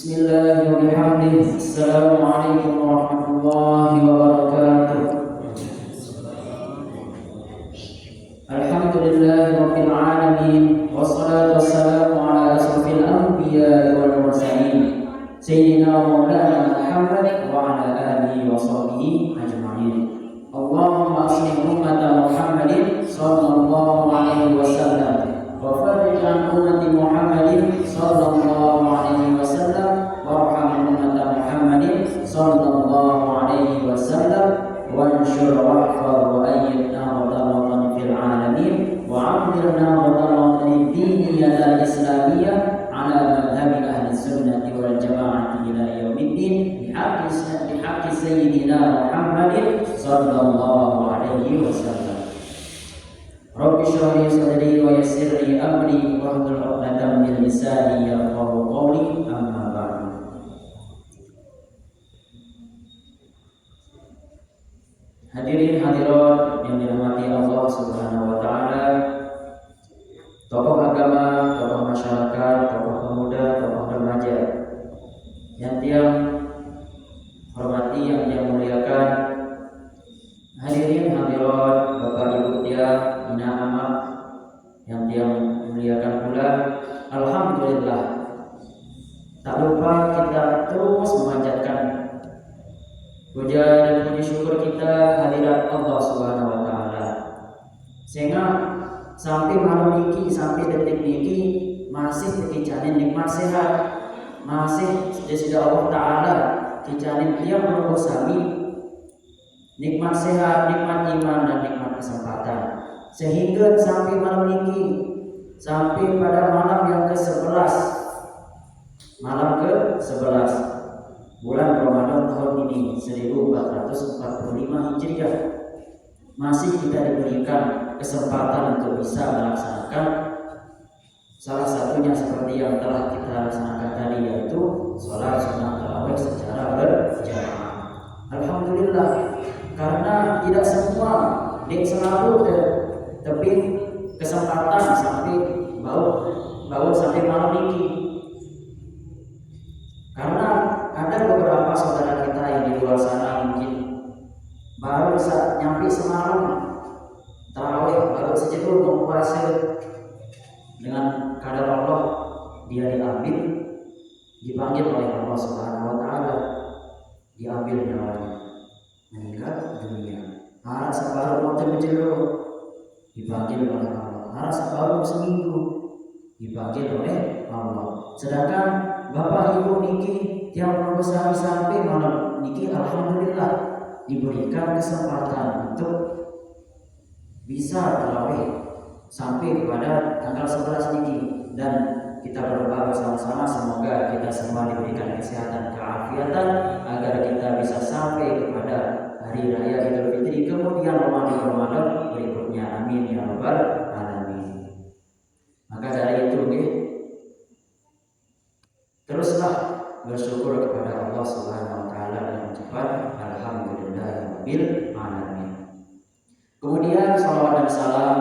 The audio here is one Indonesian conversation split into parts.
Bismillahirrahmanirrahim. Assalamualaikum warahmatullahi wabarakatuh. Alhamdulillahirabbil alamin wassalatu wassalamu ala asrofil anbiya'i wal mursalin sayyidina maulana Muhammad wa ala alihi wa sahbihi ajma'in. Allahumma aslih ummata Muhammadin sallallahu alaihi wasallam wa farij an ummati Muhammadin sallallahu alaihi wasallam warham ummata Muhammadin sallallahu alaihi wasallam wansyur wahfar wa ayyidna wa dalatan fil alamin wa amdirna wa dalatan diniyah islamiyah ala madhhabi ahli sunnati wal jamaah ila yaumiddin bihaqqi sayyidina Muhammadin sallallahu alaihi wasallam. Rabbi shrah li sadri wa yassir li amri wahlul 'uqdatam min lisani yafqahu qawli, amma ba'du. Hadirin hadirat yang dirahmati Allah Subhanahu wa taala, tokoh agama, tokoh masyarakat, tokoh pemuda, tokoh remaja yang tiang hormati, yang tiang muliakan, hadirin hadirat Bapak Ibu tiang Ina Amat yang tiang muliakan pula, alhamdulillah, tak lupa kita terus memanjatkan puja dan puji syukur kita kehadirat Allah Subhanahu wa taala. Sehingga sampai malam ini, sampai detik ini masih dijanin nikmat sehat, masih disida Allah taala dijanin tiap menunggu sami nikmat sehat, nikmat iman dan nikmat kesempatan. Sehingga sampai malam ini, sampai pada malam yang ke-11, malam ke-11 bulan Ramadan tahun ini 1445 Hijriah, masih kita diberikan kesempatan untuk bisa melaksanakan salah satunya seperti yang telah kita laksanakan tadi, yaitu sholat sunat tarawih secara berjamaah. Alhamdulillah, karena tidak semua dan selalu tapi kesempatan sampai bau sampai malam ini. Karena ada beberapa saudara kita yang di luar sana mungkin baru bisa nyampe semalam tarawih, baru sejedur mau puasa, dengan kadar Allah dia dipanggil oleh Allah Subhanahu wa taala, diambil nyawanya, meninggal dunia. Harus baru mau terjedur, dipanggil oleh Allah. Harus baru seminggu, dipanggil oleh Allah. Sedangkan Bapak Ibu niki yang menunggu sampai malam niki, alhamdulillah diberikan kesempatan untuk bisa tarawih sampai kepada tanggal 11 niki, dan kita berdoa bersama-sama semoga kita semua diberikan kesehatan, keafiatan, agar kita bisa sampai kepada hari raya Idul Fitri kemudian Ramadan berikutnya, amin ya rabbal alamin. Maka dari itu teruslah bersyukur kepada Allah Subhanahu wa taala dengan mengucapkan alhamdulillahirabbil alamin. Kemudian salawat dan salam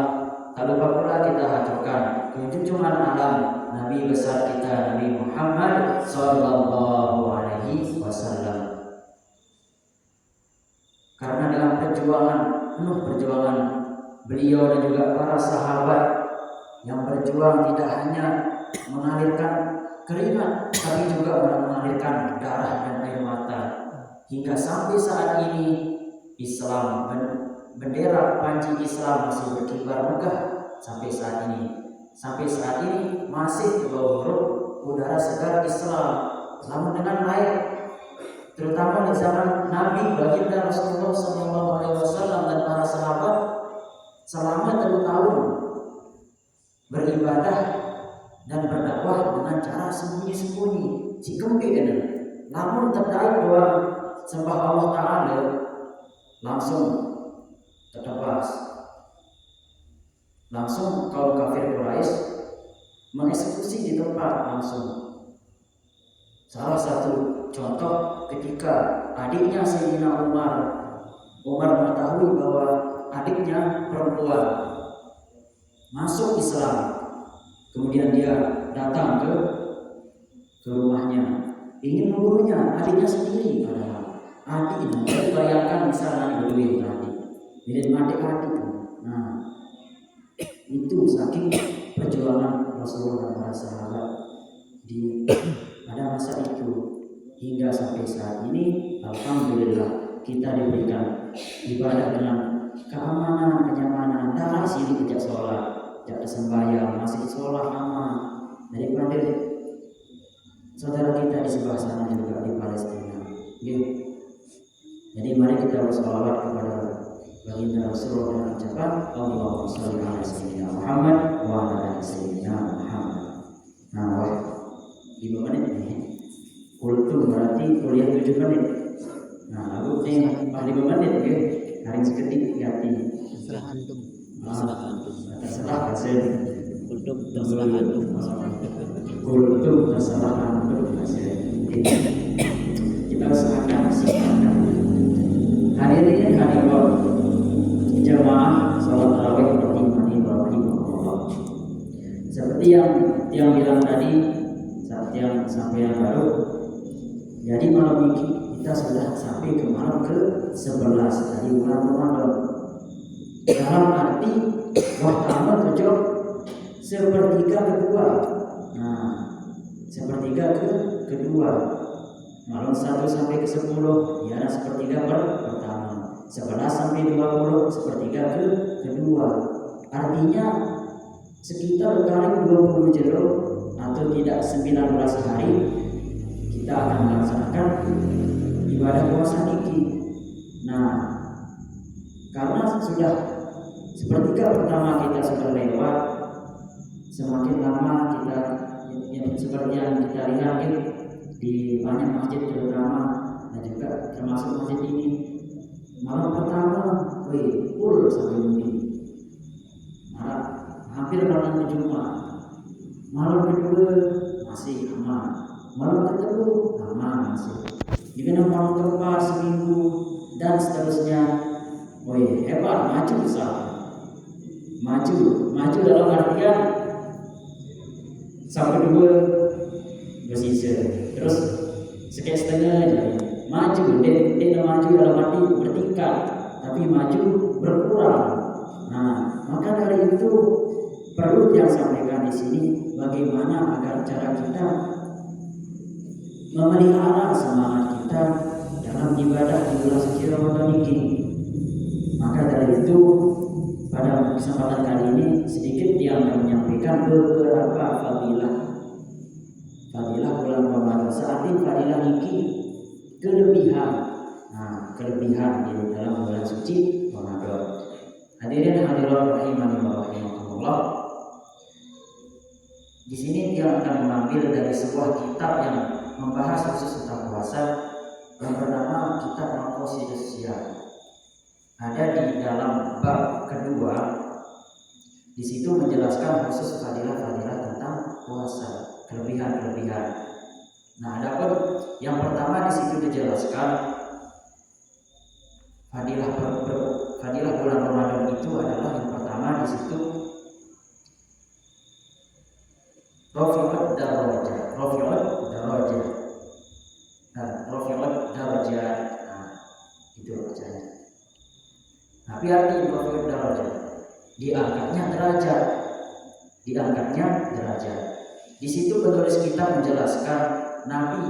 tak lupa pula kita haturkan junjungan alam Nabi besar kita, Nabi Muhammad sallallahu alaihi wasallam. Karena dalam penuh perjuangan beliau dan juga para sahabat yang berjuang tidak hanya mengalirkan keringat, tapi juga mengalirkan darah dan air mata, hingga sampai saat ini Islam, bendera panji Islam masih berkibar megah sampai saat ini. Sampai saat ini masih terhirup udara segar Islam, namun dengan baik, terutama di zaman Nabi baginda Rasulullah SAW dan para sahabat selama 3 tahun beribadah dan berdakwah dengan cara sembunyi-sembunyi, cikempe ini. Namun terkait doa sembah Allah Ta'ala langsung tertebas. Langsung kaum kafir Quraisy mengeksekusi di tempat langsung. Salah satu contoh ketika adiknya Sayyidina Umar mengetahui bahwa adiknya perempuan masuk Islam, kemudian dia datang ke rumahnya ingin membunuhnya, adiknya sendiri padahal. Adik, bayangkan misalnya dulu adik, jadi adik-adik. Nah, itu saking perjuangan Rasulullah dan para sahabat pada masa itu hingga sampai saat ini. Alhamdulillah kita diberikan ibadah dengan keamanan, kenyamanan, tak sini tidak sholat, tidak sembahyang, masih sholat aman daripada saudara kita di sebelah sana juga di Palestina. Jadi mari kita bersolawat kepada baginda Rasulullah dengan ucapan Allahumma shalli ala sayyidina Muhammad wa ala ali sayyidina Muhammad. Nah, 5 menit nih. Kultum berarti kuliah 7 menit. Nah, aku nih 5 menit ya. Hari seketik ganti. Terserah antum. Terserah hasil. Kultum terserah antum. Kultum terserah antum hasil. Kita usahakan singkatkan. Hadirin hadirat jamaah salat tarawih rahimahullah. Seperti yang bilang tadi saat yang sampai yang baru. Jadi malam ini kita sudah sampai ke malam ke-11 dari bulan Ramadan. Dalam arti waktu tujuh sepertiga kedua. Nah, sepertiga kedua. Malam 1 sampai ke 10 ya sepertiga pertama. 11 sampai 20 sepertiga kedua. Artinya sekitar kali 20 jero atau tidak 19 hari kita akan melaksanakan ibadah puasa niki. Nah, karena sudah sepertiga pertama kita sudah lewat, semakin lama kita seperti yang kita lihat di banyak masjid terutama dan juga termasuk masjid ini, malam pertama full sampai mungkin hampir malam Jumat, malam kedua masih aman, malam ketiga aman masih, jika malam keempat seminggu dan seterusnya, hebat, maju besar, maju dalam artian sampai kedua bersisa, terus sekian setengah jadi maju, dia maju dalam arti bertingkat, tapi maju berkurang. Nah, maka dari itu perlu yang sampaikan di sini bagaimana agar cara kita memelihara semangat kita dalam ibadah di bulan suci Ramadan ini. Maka dari itu pada kesempatan kali ini sedikit yang menyampaikan beberapa fadilah bulan Ramadan. Saat ini fadilah ini kelebihan. Nah, kelebihan di dalam bulan suci Ramadan. Hadirin hadirat rahimani wa rahimakumullah. Di sini dia akan mengambil dari sebuah kitab yang membahas khusus tentang puasa yang bernama Kitab Maqasidus Syiyam. Ada di dalam bab kedua. Di situ menjelaskan khusus fadilah-fadilah tentang puasa, kelebihan-kelebihan. Nah, adapun yang pertama di situ dijelaskan fadilah bulan Ramadan itu adalah yang pertama di situ Rafi'ud darajat. Nah, itu bacanya. Tapi arti Rafi'ud darajat, diangkatnya derajat. Di situ penulis kitab menjelaskan Nabi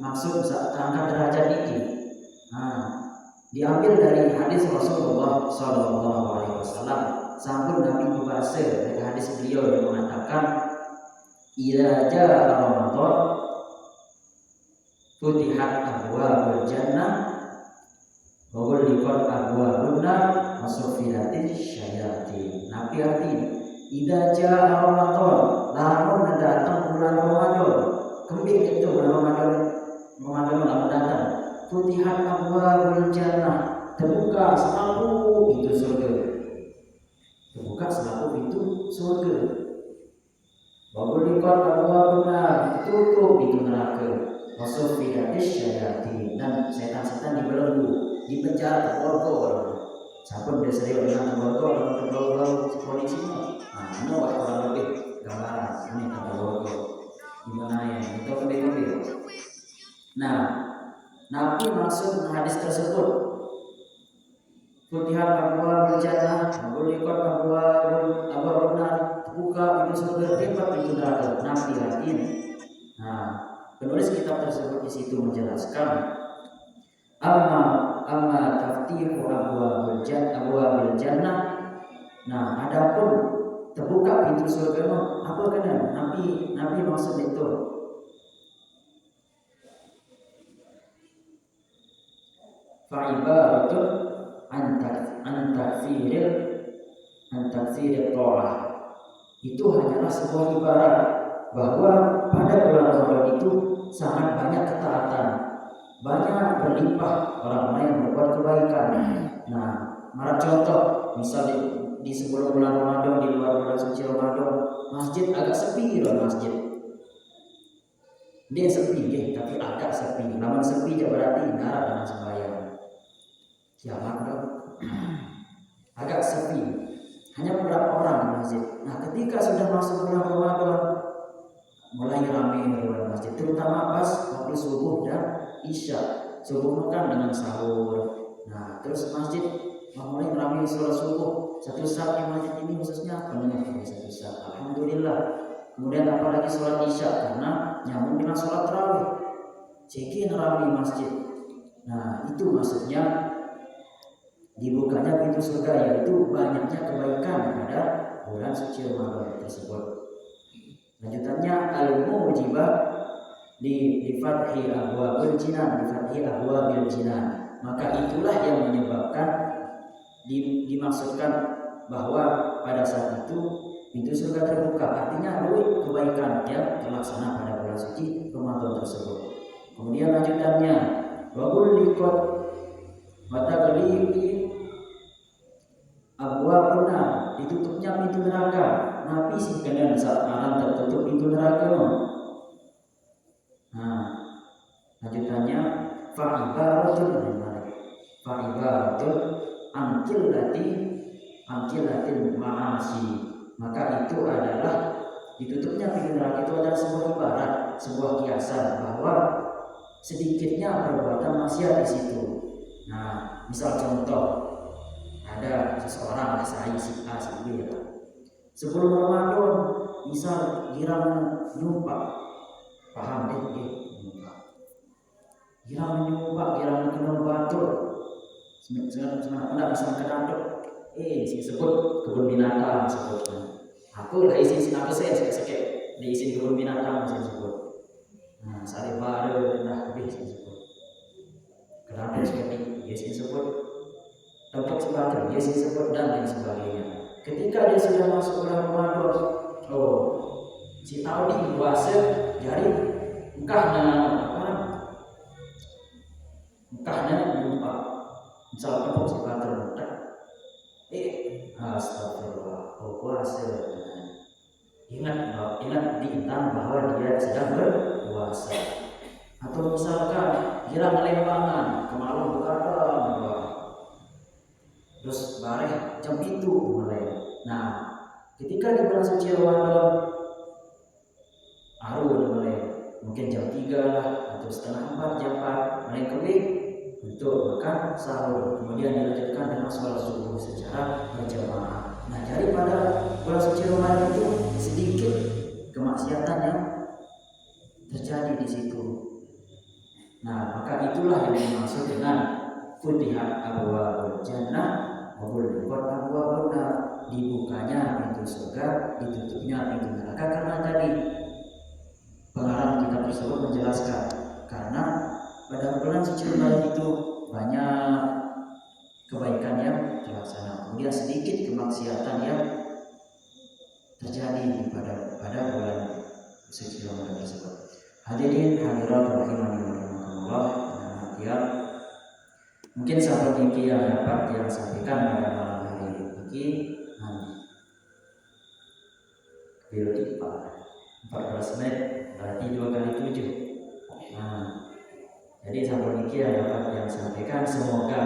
maksud saat angkat derajat ini. Nah, diambil dari hadis Rasulullah SAW. Sampun Nabi membahas dari hadis beliau yang mengatakan, "Idza jaa Ramadan futihat abwaabul jannah wa ghulliqat abwaabun nar wa suffilatis syayatin." Nabi arti, idza jaa Ramadan, lamun datang bulan Ramadan, kembali itu bulan Ramadan lamun datang, futihat abwaabul jannah, terbuka selalu pintu surga. Wabulikot abwaabun nar, ditutup pintu neraka. Wasuffilatis syayatin, dan setan-setan dibelenggu, dipenjara, terborgol. Sampun diserius dengan terborgol polisi. Nah, ini kurang lebih gambaran ini terborgol. Gimana ya? Itu lebih. Nah, Nabi maksud hadis tersebut Futihat abwaabul jannah, waghulliqat abwaabun nar, buka pintu surga, tutup pintu neraka. Nabi yakin. Nah, penulis kitab tersebut di situ menjelaskan amma taftihu abwaabil jannah. Nah, adapun terbuka pintu surga apa kena? Nabi maksud itu fa'ibaratun antakfiril ta'ah. Itu hanyalah sebuah ibarat bahwa pada bulan Ramadan itu sangat banyak ketaatan, banyak berlimpah orang-orang yang berbuat kebaikan. Nah, marah contoh, misalnya di sebelum bulan Ramadan, di luar bulan suci Ramadan, masjid agak sepi loh masjid. Dia sepi, tapi agak sepi. Namun sepi berarti nara dengan sembahyang. Kiamat dong. Agak sepi, hanya beberapa orang di masjid. Nah, ketika sudah masuk bulan Ramadan, mulai ramai di luar masjid, terutama pas waktu subuh dan isya. Subuh kan dengan sahur. Nah, terus masjid mulai ramai sholat subuh. Satu saat di masjid ini khususnya penuh satu saat. Alhamdulillah. Kemudian apalagi sholat isya karena nyambung dengan sholat tarawih. Cekin ramai masjid. Nah, itu maksudnya dibukanya pintu surga, yaitu banyaknya kebaikan pada bulan suci Ramadan tersebut. Lanjutannya al-mujibah di fathi abwabil jinan, maka itulah yang menyebabkan dimaksudkan bahwa pada saat itu pintu surga terbuka, artinya kebaikan yang terlaksana pada bulan suci Ramadan tersebut. Kemudian lanjutannya waghulliqat wataghliqi abwaabun nar, ditutupnya pintu neraka. Nabi sih kena saat malam tertutup pintu neraka. Nah, lanjutannya fa'ibaratun ankilatil ma'asi, maka itu adalah ditutupnya pintu neraka itu adalah sebuah ibarat, sebuah kiasan bahwa sedikitnya perbuatan maksiat di situ. Nah, misal contoh, ada seseorang saya si A si B ya. Sebelum Ramadan misal girang nyumpak, paham deh nyumpak. Girang kena batur. Sebenarnya bisa kena disebut kebun binatang sebutnya. Aku lah isi aku saya sekek di isi kebun binatang saya sebut. Nah, sari baru dah habis disebut. Kenapa seperti dia disebut tempat sebagian, dia disebut dan lain sebagainya. Ketika dia sudah masuk bulan Ramadan, si tahu di puasa jadi engkahnya lupa. Misal tempat sebagian mudah. Astagfirullah, puasa. Ingat diintan bahwa dia sedang berpuasa. Atau misalkan kira melembangan kemaluan berkata terus bareng jam itu mulai. Nah, ketika di bulan suci Ramadan mulai mungkin jam 3 lah atau setengah 4 jam 4 mulai kembali untuk makan sahur, kemudian dilanjutkan dengan sholat subuh secara berjamaah. Nah, jadi pada bulan suci Ramadan itu sedikit kemaksiatan yang terjadi di situ. Nah, maka itulah yang dimaksud dengan futihat abwaabul jannah waghulliqat abwaabun nar, dibukanya pintu surga, ditutupnya pintu neraka. Karena tadi pengarang kitab tersebut menjelaskan karena pada bulan suci Ramadan itu banyak kebaikan yang terlaksana, kemudian sedikit kemaksiatan yang terjadi pada bulan suci Ramadan tersebut. Hadirin hadirat rahimani wa rahimakumullah, mungkin sampai ini yang dapat yang sampaikan pada malam hari ini. Biologi 14 menit berarti 2 kali 7. Nah, jadi sampai ini yang dapat yang sampaikan, semoga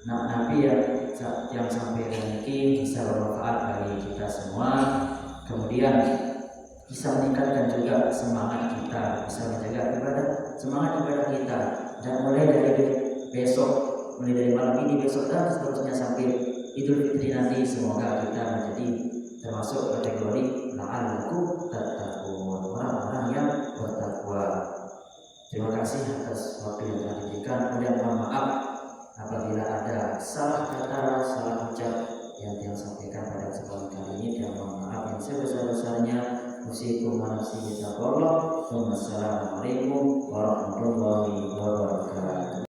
Nabi yang sampaikan ini bisa bermanfaat bagi kita semua, kemudian bisa meningkatkan juga semangat kita bisa menjaga ibadah semangat ibadah kita, dan mulai dari besok, mulai dari malam ini, besok dan seterusnya sampai Idul Fitri nanti, semoga kita menjadi termasuk kategori la'allakum tattaqun, orang-orang yang bertakwa. Terima kasih atas waktu yang telah diberikan. Kemudian mohon maaf apabila ada salah kata, salah ucap yang sampaikan pada kesempatan kali ini, dan mohon maaf yang sebesar-besarnya. Usikum wa nafsi bitaqwallah. Wassalamualaikum warahmatullahi wabarakatuh.